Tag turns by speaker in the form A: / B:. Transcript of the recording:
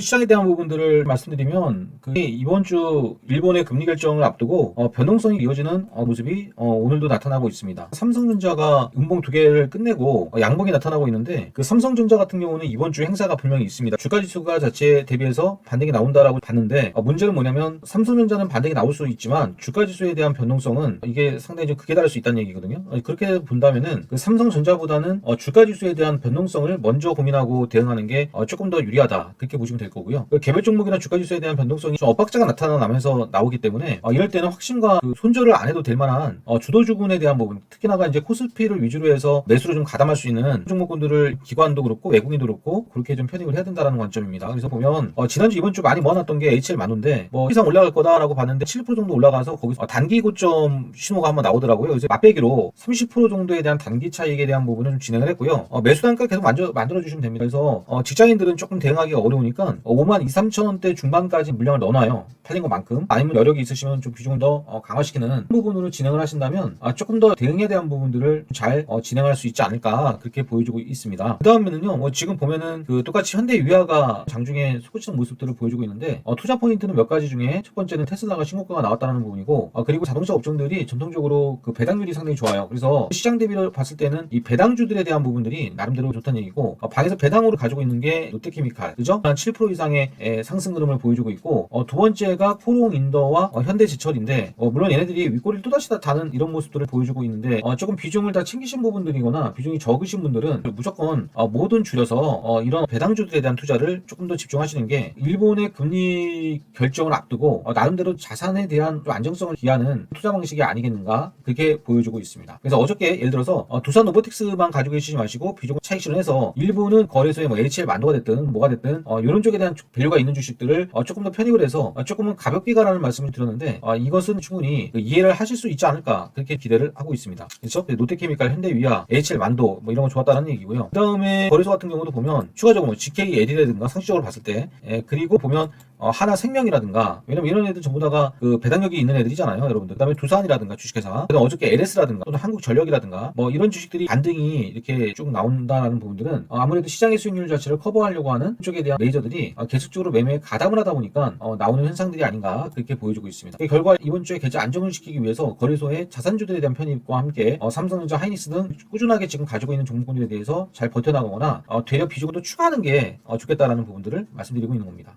A: 시장에 대한 부분들을 말씀드리면 그게 이번 주 일본의 금리 결정을 앞두고 변동성이 이어지는 모습이 오늘도 나타나고 있습니다. 삼성전자가 음봉 두 개를 끝내고 양봉이 나타나고 있는데 그 삼성전자 같은 경우는 이번 주 행사가 분명히 있습니다. 주가지수가 자체 대비해서 반등이 나온다라고 봤는데 문제는 뭐냐면 삼성전자는 반등이 나올 수 있지만 주가지수에 대한 변동성은 이게 상당히 좀 크게 다를 수 있다는 얘기거든요. 그렇게 본다면은 그 삼성전자보다는 주가지수에 대한 변동성을 먼저 고민하고 대응하는 게 조금 더 유리하다, 그렇게 보시면 될 거고요. 그 개별 종목이나 주가지수에 대한 변동성이 좀 엇박자가 나타나면서 나오기 때문에 이럴 때는 확신과 그 손절을 안 해도 될 만한 주도주군에 대한 부분, 특히나가 이제 코스피를 위주로 해서 매수를 좀 가담할 수 있는 종목군들을 기관도 그렇고 외국인도 그렇고 그렇게 좀 편입을 해야 된다는 관점입니다. 그래서 보면 지난주 이번 주 많이 모아놨던 게 HL 만호인데 이상 올라갈 거다라고 봤는데 7% 정도 올라가서 거기서 단기 고점 신호가 한번 나오더라고요. 그래서 맛배기로 30% 정도에 대한 단기 차익에 대한 부분을 좀 진행을 했고요. 매수 단가 계속 만들어 주시면 됩니다. 그래서 직장인들은 조금 대응하기가 어려우니까 5만 2, 3천 원대 중반까지 물량을 넣어놔요. 팔린 것만큼. 아니면 여력이 있으시면 좀 비중을 더 강화시키는 부분으로 진행을 하신다면 조금 더 대응에 대한 부분들을 잘 진행할 수 있지 않을까, 그렇게 보여주고 있습니다. 그 다음에는요, 지금 보면은 그 똑같이 현대유아가 장중에 솟구치는 모습들을 보여주고 있는데 투자 포인트는 몇 가지 중에 첫 번째는 테슬라가 신고가가 나왔다는 부분이고 그리고 자동차 업종들이 전통적으로 그 배당률이 상당히 좋아요. 그래서 시장 대비를 봤을 때는 이 배당주들에 대한 부분들이 나름대로 좋다는 얘기고 방에서 배당으로 가지고 있는 게 롯데케미칼, 그죠? 한 7% 이상의 상승 흐름을 보여주고 있고 두 번째가 포롱인더와 현대제철인데 물론 얘네들이 윗꼬리를 또다시 다는 이런 모습들을 보여주고 있는데 조금 비중을 다 챙기신 부분들이거나 비중이 적으신 분들은 무조건 뭐든 줄여서 이런 배당주들에 대한 투자를 조금 더 집중하시는 게 일본의 금리 결정을 앞두고 나름대로 자산에 대한 좀 안정성을 기하는 투자 방식이 아니겠는가, 그렇게 보여주고 있습니다. 그래서 어저께 예를 들어서 두산 로보틱스만 가지고 계시지 마시고 비중을 차익 실현해서 일부는 거래소에 HL 만도가 됐든 뭐가 됐든 이런 쪽에 대한 밸류가 있는 주식들을 조금 더 편입을 해서 조금은 가볍게 가라는 말씀을 드렸는데 이것은 충분히 이해를 하실 수 있지 않을까, 그렇게 기대를 하고 있습니다. 그렇죠? 롯데케미칼, 현대위아, HL 만도 이런 거 좋았다는 얘기고요. 그 다음에 거래소 같은 경우도 보면 추가적으로 GKL이라든가 상시적으로 봤을 때 그리고 보면 하나생명이라든가, 왜냐면 이런 애들 전부 다가 그 배당력이 있는 애들이잖아요, 여러분들. 그다음에 두산이라든가 주식회사, 그다음 어저께 LS라든가 또는 한국전력이라든가 이런 주식들이 반등이 이렇게 쭉 나온다라는 부분들은 아무래도 시장의 수익률 자체를 커버하려고 하는 쪽에 대한 메이저들이 계속적으로 매매에 가담을 하다 보니까 나오는 현상들이 아닌가, 그렇게 보여주고 있습니다. 그 결과 이번 주에 계좌 안정을 시키기 위해서 거래소의 자산주들에 대한 편입과 함께 삼성전자, 하이닉스 등 꾸준하게 지금 가지고 있는 종목군들에 대해서 잘 버텨나가거나 되려 비중을 더 추가하는 게 좋겠다라는 부분들을 말씀드리고 있는 겁니다.